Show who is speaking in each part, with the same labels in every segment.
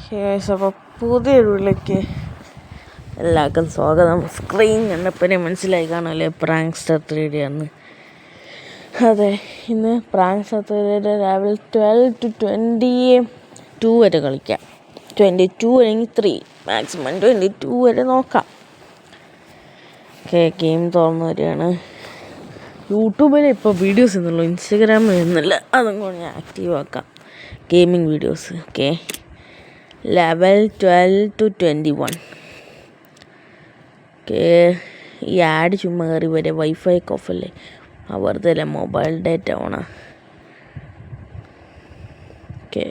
Speaker 1: അപ്പോൾ പുതിയൊരു വീട്ടിലേക്ക് എല്ലാവർക്കും സ്വാഗതം. സ്ക്രീൻ കണ്ടപ്പോൾ മനസ്സിലായി കാണുമല്ലേ പ്രാങ്ക്സ്റ്റർ 3D ആണ്. അതെ, ഇന്ന് പ്രാങ്ക്സ്റ്റർ 3D രാവിലെ 12 to 22 വരെ കളിക്കാം. 22 അല്ലെങ്കിൽ 3 മാക്സിമം 22 വരെ നോക്കാം. ഓക്കെ, ഗെയിം തുറന്നു വരികയാണ്. യൂട്യൂബിൽ ഇപ്പോൾ വീഡിയോസ് എന്നുള്ളൂ, ഇൻസ്റ്റഗ്രാമിൽ നിന്നില്ല. അതും കൊണ്ട് ഞാൻ ആക്റ്റീവ് ആക്കാം gaming videos. Okay, level 12 to 21. Okay, ഈ ആഡ് ചുമ്മാ കയറി വരെ വൈഫൈ ഒക്കെ ഓഫല്ലേ, വെറുതെ അല്ല, മൊബൈൽ ഡേറ്റ ഓണാ. Okay.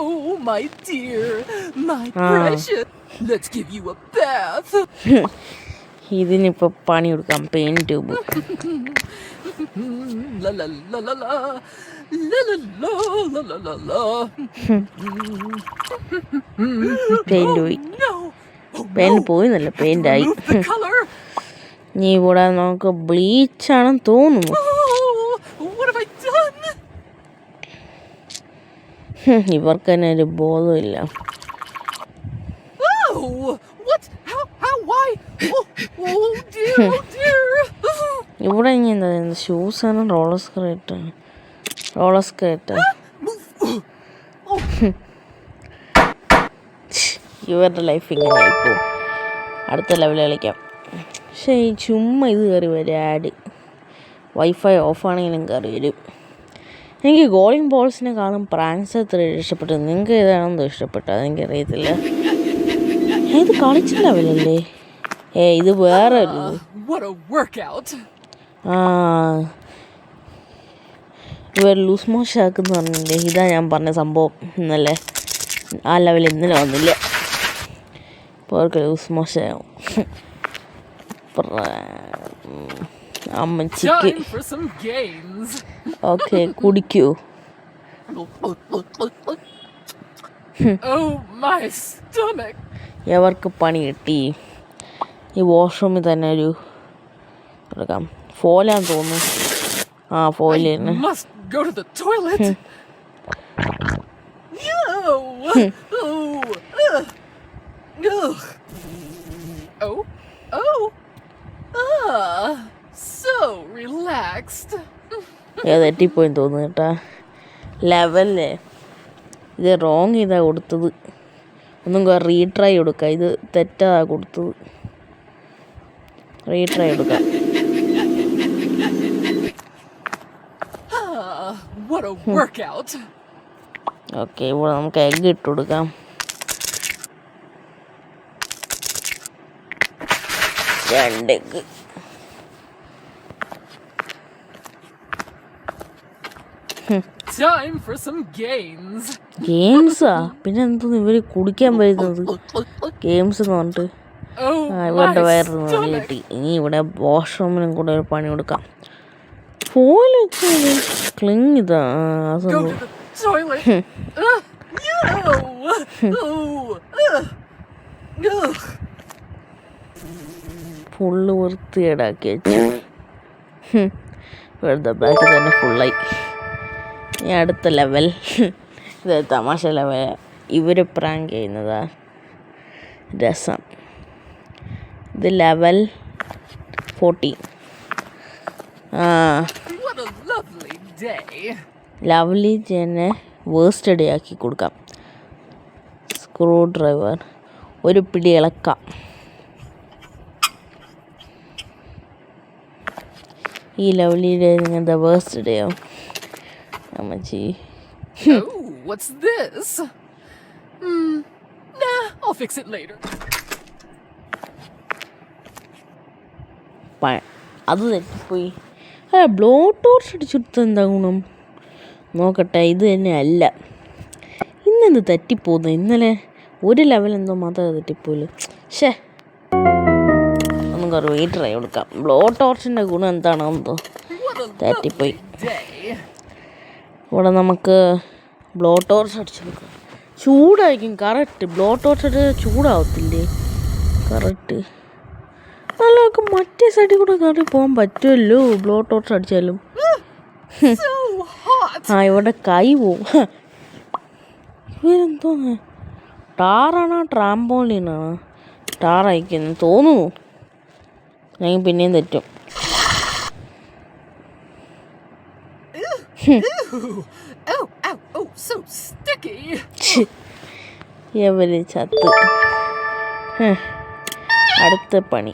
Speaker 2: Oh my dear, my precious, let's give you a bath.
Speaker 1: ഇതിനിപ്പോൾ പണി കൊടുക്കാം. Pain tube.
Speaker 2: La la la la la. La la la la la la la.
Speaker 1: Paint പോയി. പെയിന്റ് പോയി എന്നല്ല, പെയിന്റ് ആയി. നീ ഇവിടെ നമുക്ക് ബ്ലീച്ചാണെന്ന് തോന്നുന്നു. ഇവർക്ക് തന്നെ ഒരു ബോധമില്ല. ഇവിടെ ഇനി എന്താ ഷൂസാണ്, റോളർ സ്കേർട്ടാണ്. ഇവരുടെ ലൈഫ് ഇങ്ങനെ ആയിപ്പോവും. അടുത്ത ലെവൽ കളിക്കാം. പക്ഷേ ഈ ചുമ്മാ ഇത് കയറി വരും ആഡ്. വൈഫൈ ഓഫാണെങ്കിലും കയറി വരും. എനിക്ക് ഗോളിംഗ് ബോൾസിനെക്കാളും പ്രാങ്ക്സ്റ്റർ 3D ഇഷ്ടപ്പെട്ടു. നിങ്ങൾക്ക് ഏതാണെന്നോ ഇഷ്ടപ്പെട്ടു, അതെനിക്ക് അറിയത്തില്ല. ഇത് കളിച്ച ലെവലല്ലേ? ഇത് വേറെ ഇവർ ലൂസ് മോഷൻ ആക്കുന്ന പറഞ്ഞില്ലേ, ഇതാ ഞാൻ പറഞ്ഞ സംഭവം. ഇന്നലെ ആ ലെവൽ ഇന്നലെ വന്നില്ല. ഇപ്പോൾ അവർക്ക് ലൂസ് മോഷൻ ആവും. അമ്മച്ചിക്ക് ഓക്കെ, കുടിക്കൂ. എവർക്ക് പണി കിട്ടി. ഈ വാഷ്റൂമിൽ തന്നെ ഒരു എടുക്കാം. ഫോലാന്ന് തോന്നുന്നു. ഫോയിൽ തന്നെ. തെറ്റിപ്പോയെന്ന് തോന്നുന്നു കേട്ടാ. ലെവലേ ഇത് റോങ് ചെയ്താ കൊടുത്തത്. ഒന്നും റീട്രൈ കൊടുക്കാം. ഇത് തെറ്റാ കൊടുത്തത്. റീട്രൈ കൊടുക്കാം. ഓക്കെ, ഇവിടെ നമുക്ക് എഗ് ഇട്ട് കൊടുക്കാം. രണ്ട് എഗ്. ഗെയിംസാ? പിന്നെ എന്തോന്ന് ഇവര് കുടിക്കാൻ വരുന്നത്? ഗെയിംസ് എന്ന് പറഞ്ഞിട്ട് ഇവരുടെ വയറിന് കിട്ടി. ഇനി ഇവിടെ വാഷ്റൂമിനും കൂടെ ഒരു പണി കൊടുക്കാം. ഫോയിൽ വെച്ച് ക്ലിങ് ഇതാ സംഭവം. ഫുള്ള് വൃത്തികേടാക്കി വെച്ചു. വെറുതെ ബാക്ക് തന്നെ ഫുള്ളായി. ഇനി അടുത്ത ലെവൽ. ഇത് തമാശ ലെവൽ. ഇവർ പ്രാങ്ക് ചെയ്യുന്നതാ രസം. ഇത് ലെവൽ 14. ലവ്ലി ജെന്നെ വേസ്റ്റ് ഡേ ആക്കി കൊടുക്കാം. സ്ക്രൂ ഡ്രൈവർ, ഒരു പിടി ഇളക്കാം. ഈ ലവ്ലി ഡേ നിങ്ങളുടെ വേസ്റ്റ് ഡേയോ അമ്മച്ചി? അത് തെറ്റിപ്പോയി. ബ്ലോ ടോർച്ച് അടിച്ചെടുത്ത് എന്താ ഗുണം? നോക്കട്ടെ. ഇത് തന്നെ അല്ല. ഇന്നെന്ത് തെറ്റിപ്പോകുന്നു? ഇന്നലെ ഒരു ലെവൽ എന്തോ മാത്രമേ തെറ്റിപ്പോയില്ല. നമുക്ക് റീട്രൈ കൊടുക്കാം. ബ്ലോ ടോർച്ചിൻ്റെ ഗുണം എന്താണെന്തോ തെറ്റിപ്പോയി. ഇവിടെ നമുക്ക് ബ്ലോ ടോർച്ച് അടിച്ചെടുക്കാം. ചൂടായിരിക്കും കറക്റ്റ്. ബ്ലോ ടോർച്ച് അടിച്ചാൽ ചൂടാവത്തില്ലേ? കറക്റ്റ്. നല്ലതൊക്കെ മറ്റേ സൈഡിൽ കൂടെ കയറി പോകാൻ പറ്റുമല്ലോ ബ്ലോ ടോർച്ച് അടിച്ചാലും. ഇവിടെ കൈ പോവും. ഇവരെന്തോന്ന് ടാറാണോ ട്രാമ്പോളിനാണോ ടാർ അയക്കുന്നത് തോന്നുന്നു. ഞാൻ പിന്നെയും തെറ്റും.
Speaker 2: Oh, ow, oh, so sticky.
Speaker 1: എവര് ചത്ത്. അടുത്ത പണി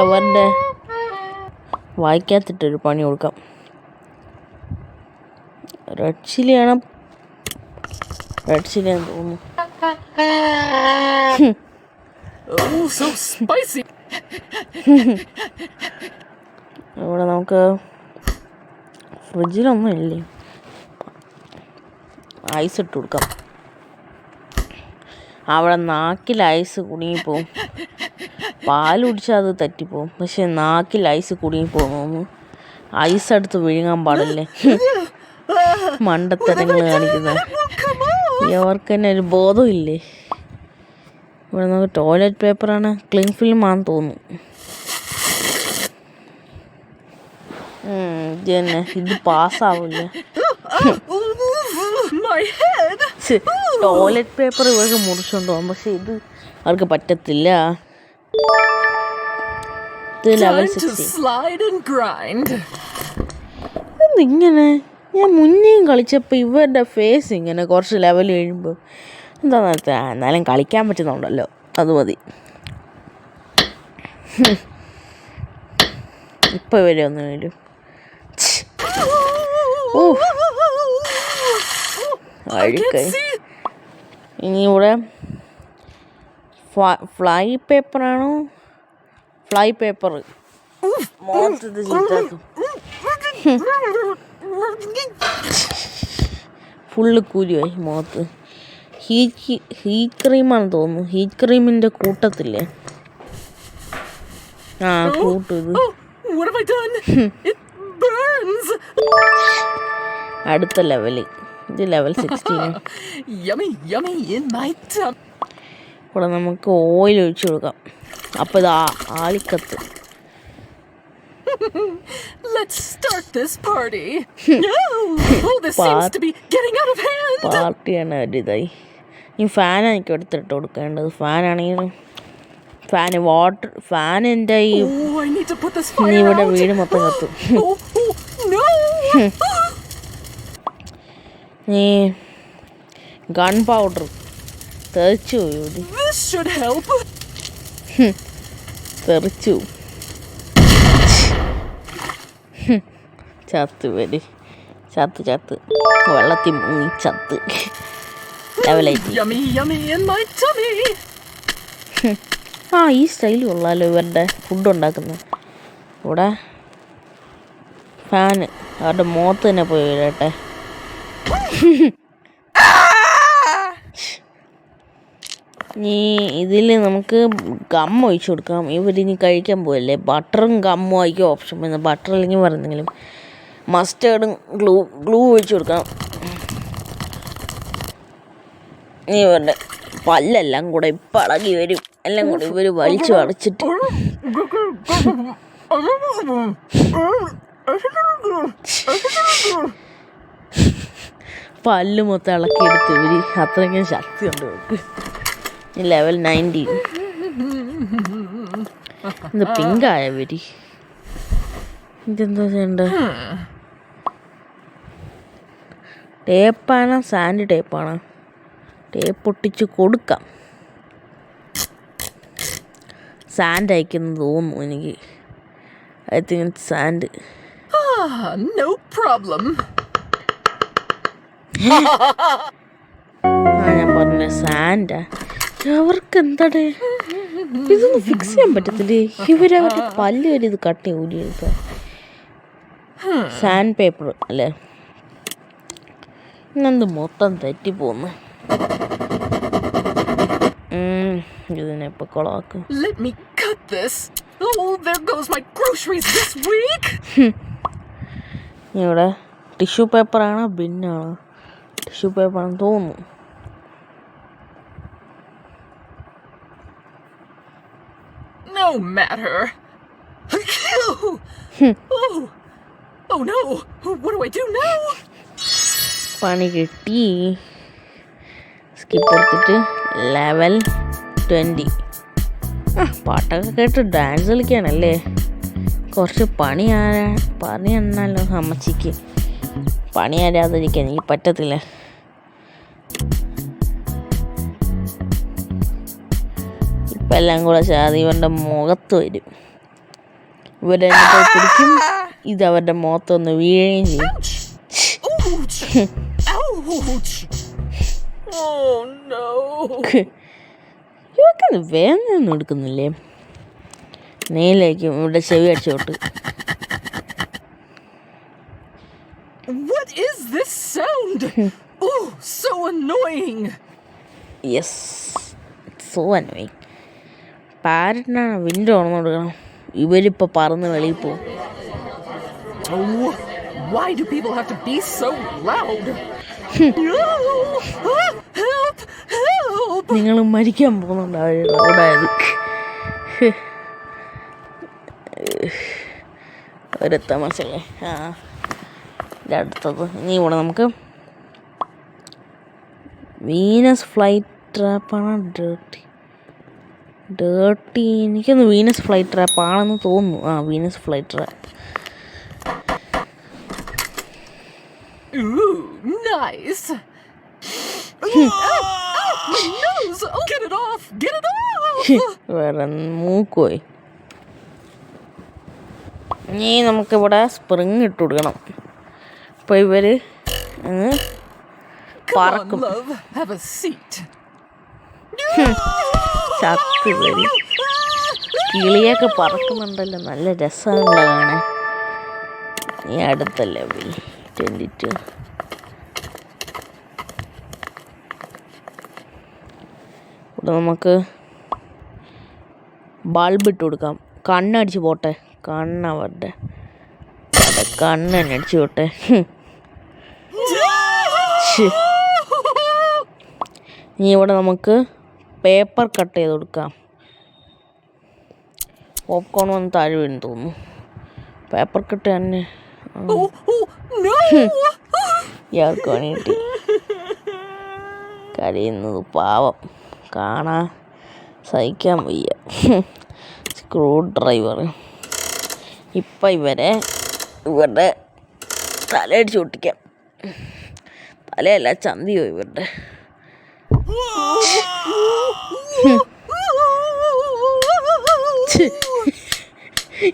Speaker 1: എവരുടെ വായിക്കാത്തിട്ടൊരു പണി കൊടുക്കാം. റെഡ് ചില്ലിയാണ്, റെഡ് ചില്ലിയാന്ന് തോന്നുന്നു.
Speaker 2: Oh, so spicy.
Speaker 1: ഇവിടെ നമുക്ക് ഫ്രിഡ്ജിലൊന്നും ഇല്ലേ, ഐസ് ഇട്ട് കൊടുക്കാം. അവിടെ നാക്കിൽ ഐസ് കുടുങ്ങിപ്പോവും. പാൽ കുടിച്ചാൽ അത് തട്ടിപ്പോവും, പക്ഷെ നാക്കിൽ ഐസ് കുടുങ്ങിപ്പോകുന്നു. ഐസ് എടുത്ത് വിഴുങ്ങാൻ പാടില്ലേ. മണ്ടത്തരങ്ങൾ കാണിക്കുന്നത് ഇവർക്ക് തന്നെ ഒരു ബോധമില്ലേ. ഇവിടെ നമുക്ക് ടോയ്ലറ്റ് പേപ്പറാണ്, ക്ലീൻ ഫിലിമാണെന്ന് തോന്നുന്നു. ഇത് തന്നെ, ഇത് പാസ്സാവില്ല.
Speaker 2: My head.
Speaker 1: ടോയ്ലറ്റ് പേപ്പർ ഇവർക്ക് മുറിച്ചുകൊണ്ട് പോകാം, പക്ഷെ ഇത് അവർക്ക് പറ്റത്തില്ല. ഇത് level
Speaker 2: Time to
Speaker 1: 16.
Speaker 2: slide and grind.
Speaker 1: ഇങ്ങനെ ഞാൻ മുന്നേയും കളിച്ചപ്പോൾ ഇവരുടെ ഫേസ് ഇങ്ങനെ കുറച്ച് ലെവൽ കഴിയുമ്പോൾ എന്താണെന്ന് വെച്ചാൽ എന്നാലും കളിക്കാൻ പറ്റുന്നുണ്ടല്ലോ, അത് മതി. ഇപ്പം ഇവരെ ഒന്ന് വരും. ഓ
Speaker 2: I can
Speaker 1: അഴുക്കായി.
Speaker 2: see.
Speaker 1: ഇനി ഇവിടെ ഫ്ലൈ പേപ്പറാണോ, ഫ്ലൈ പേപ്പർ മോത്തത് ചീത്താക്കും. ഫുള്ള് കുരുവായി മുഖത്ത്. ഹീറ്റ് ക്രീമാണെന്ന് തോന്നുന്നു. ഹീറ്റ് ക്രീമിൻ്റെ കൂട്ടത്തില്ലേ, ആ കൂട്ടും ഇത്.
Speaker 2: Oh, what have I done? It burns.
Speaker 1: അടുത്ത ലെവല്, ഇത് level 16.
Speaker 2: Yummy, yummy in my tummy.
Speaker 1: ഇവിടെ നമുക്ക് ഓയിൽ ഒഴിച്ചു കൊടുക്കാം. അപ്പോൾ ഇത് ആളിക്കത്ത്.
Speaker 2: Let's start this party. Oh, this seems to be getting out of hand.
Speaker 1: പാർട്ടിയാണ് ഒരിതായി. ഈ ഫാനായിരിക്കും എടുത്തിട്ട് കൊടുക്കേണ്ടത്. ഫാനാണെങ്കിലും ഫാൻ എൻ്റെ ഈ
Speaker 2: Oh, I need to put this fire
Speaker 1: ഇവിടെ
Speaker 2: out.
Speaker 1: വീട് മൊത്തം കത്തും.
Speaker 2: Oh, oh, no.
Speaker 1: ഈ ഗൺ പൗഡർ തെറിച്ചു പോയി, ഇവിടെ
Speaker 2: This should help.
Speaker 1: തെറിച്ചു. ചത്ത് വരി, ചത്ത് വെള്ളത്തിൽ മുങ്ങി ചത്ത്. ലെവലായിട്ട്.
Speaker 2: Yummy, yummy in my tummy.
Speaker 1: ആ ഈ സ്റ്റൈൽ കൊള്ളാമല്ലോ ഇവരുടെ ഫുഡ് ഉണ്ടാക്കുന്നത്. ഇവിടെ ഫാന് അവരുടെ മുഖത്ത് തന്നെ പോയി വരട്ടെ. ഇനി ഇതിൽ നമുക്ക് ഗം ഒഴിച്ചു കൊടുക്കാം. ഇവരിനി കഴിക്കാൻ പോയല്ലേ, ബട്ടറും ഗമ്മും ആയിരിക്കും ഓപ്ഷൻ വരുന്നത്. ബട്ടർ അല്ലെങ്കിൽ പറഞ്ഞെങ്കിലും മസ്റ്റേർഡും ഗ്ലൂ ഒഴിച്ചു കൊടുക്കാം. ഇവരുടെ പല്ലെല്ലാം കൂടെ ഇപ്പം ഇളകി വരും. എല്ലാം കൂടെ ഇവർ വലിച്ചു അടച്ചിട്ട് പല്ല് മൊത്തം ഇളക്കിയെടുത്ത് ഇവർ. അത്രയ്ക്കും ശക്തിയുണ്ട് ഇവർക്ക്. ലെവൽ 19. ഇത് പിങ്കായ ഇവര്. ഇതെന്താ ചെയ്യണ്ടേ? ടേപ്പാണോ സാൻഡ് ടേപ്പാണോ? ടേപ്പ് ഒട്ടിച്ച് കൊടുക്കാം. സാൻഡ് അയക്കുന്നത് തോന്നുന്നു എനിക്ക്. I think sand.
Speaker 2: No problem.
Speaker 1: ഞാൻ പറഞ്ഞ സാൻഡാ. അവർക്ക് എന്താണ് ഇതൊന്നും ഫിക്സ് ചെയ്യാൻ പറ്റത്തില്ലേ? ഇവരവരുടെ പല്ല് വരെ ഇത് കട്ട് ഊരിയെടുക്കാം. സാൻഡ് പേപ്പർ അല്ലേ? ഇന്നെന്ത് മൊത്തം തെറ്റിപ്പോന്ന്. ഇതിനെ ഇപ്പം കൊളാക്കും.
Speaker 2: Let me cut this. Oh, there goes my groceries this week.
Speaker 1: ഇവിടെ ടിഷ്യൂ പേപ്പറാണോ ബിന്നാണോ? ടിഷ്യൂ പേപ്പറാണെന്ന് തോന്നുന്നു.
Speaker 2: No matter. Oh, oh no. What do I do now?
Speaker 1: പണി കിട്ടി. സ്കിപ്പ് എടുത്തിട്ട് ലെവൽ 20. പാട്ടൊക്കെ കേട്ട് ഡാൻസ് കളിക്കാനല്ലേ. കുറച്ച് പണി എന്നാലോ അമ്മച്ചിക്ക്. പണി ആരാതിരിക്കാൻ എനിക്ക് പറ്റത്തില്ല. ഇപ്പം എല്ലാം കൂടെ ചാതി ഇവൻ്റെ മുഖത്ത് വരും. ഇവരെ പിടിക്കും, ഇത് അവരുടെ മുഖത്തൊന്ന് വീഴുകയും ചെയ്യും. ഇവക്കത് വേദനയൊന്നും എടുക്കുന്നില്ലേ? നെയിലേക്കും ഇവിടെ ചെവി അടിച്ചോട്ട്.
Speaker 2: What is this sound? Oh, so annoying.
Speaker 1: Yes, it's so annoying. പാരറ്റിനാണ് വിൻഡോ ഓർമ്മ കൊടുക്കണം. ഇവരിപ്പോൾ പറന്ന് വെളിയിൽ പോകും.
Speaker 2: Oh, why do people have to be so loud? Help! Help!
Speaker 1: നിങ്ങൾ മരിക്കാൻ പോകുന്നുണ്ടാവും അവിടായത്. ഒരു തമാശല്ലേ. അടുത്തത് ഇനി ഇവിടെ നമുക്ക് വീനസ് ഫ്ലൈറ്റ് ട്രാപ്പാണ്. ഡേർട്ടി എനിക്കൊന്ന് വീനസ് ഫ്ലൈറ്റ് ട്രാപ്പാണെന്ന് തോന്നുന്നു. Venus flytrap.
Speaker 2: Ooh, nice. My nose! Oh, get it off! Get it off!
Speaker 1: വേറെ മൂക്കോയി. ഇനി നമുക്കിവിടെ സ്പ്രിങ് ഇട്ട് കൊടുക്കണം. അപ്പോൾ ഇവർ പറക്കും.
Speaker 2: Love, have a seat.
Speaker 1: ചത്ത് വരും. കിളിയൊക്കെ പറക്കുന്നുണ്ടല്ലോ, നല്ല രസമുള്ള കാണാൻ. ഈ അടുത്ത ലെവൽ 22. ഇവിടെ നമുക്ക് ബൾബ് ഇട്ട് കൊടുക്കാം. കണ്ണടിച്ച് പോട്ടെ. കണ്ണവരുടെ കണ്ണടിച്ച് പോട്ടെ. ഇനി ഇവിടെ നമുക്ക് പേപ്പർ കട്ട് ചെയ്ത് കൊടുക്കാം. പോപ്കോൺ വന്ന് താഴെ വീണെന്ന് തോന്നുന്നു. പേപ്പർ കട്ട് തന്നെ. ഇയാൾക്ക് വേണ്ടിയിട്ട് കരയുന്നത് പാവം കാണാൻ സഹിക്കാൻ വയ്യ. Screw driver. ഇപ്പം ഇവരുടെ തലയടിച്ച് പൊട്ടിക്കാം. തലയല്ല, ചന്തിയോ ഇവരുടെ.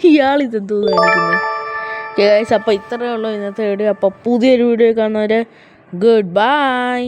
Speaker 1: ഇയാളിതെന്തോ കാണിക്കുന്നത്. ഗൈസ്, അപ്പോൾ ഇത്രയേ ഉള്ളൂ ഇന്നത്തെ വീഡിയോ. അപ്പോൾ പുതിയൊരു വീഡിയോ കാണുന്നവരെ ഗുഡ് ബൈ.